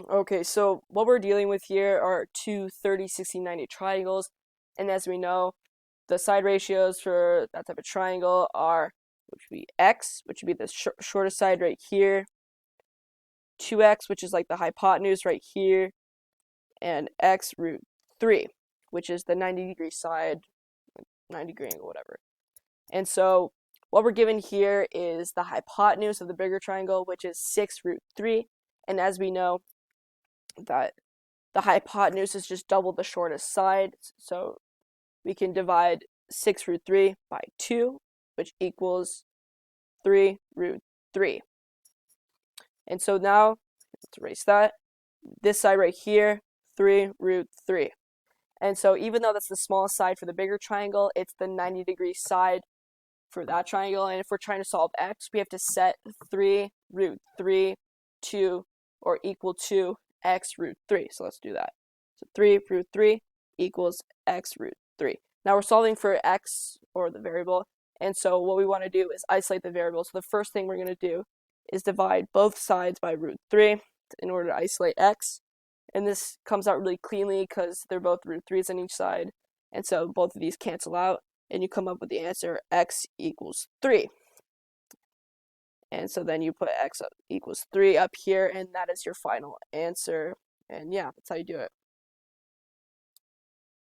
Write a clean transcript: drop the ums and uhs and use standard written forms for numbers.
Okay, so what we're dealing with here are two 30, 60, 90 triangles. And as we know, the side ratios for that type of triangle are, which would be x, which would be the shortest side right here, 2x, which is like the hypotenuse right here, and x root 3, which is the 90-degree side, 90-degree angle, whatever. And so what we're given here is the hypotenuse of the bigger triangle, which is 6 root 3. And as we know, that the hypotenuse is just double the shortest side, so we can divide 6 root 3 by 2, which equals 3 root 3. And so now, let's erase that. This side right here, 3 root 3. And so even though that's the smallest side for the bigger triangle, it's the 90-degree side for that triangle. And if we're trying to solve x, we have to set 3 root 3 to or equal to x root 3. So let's do that. So 3 root 3 equals x root 3. Now we're solving for x, or the variable, and so what we want to do is isolate the variable. So the first thing we're going to do is divide both sides by root 3 in order to isolate x. And this comes out really cleanly because they're both root 3's on each side. And so both of these cancel out, and you come up with the answer x equals 3. And so then you put x equals 3 up here, and that is your final answer. And yeah, that's how you do it.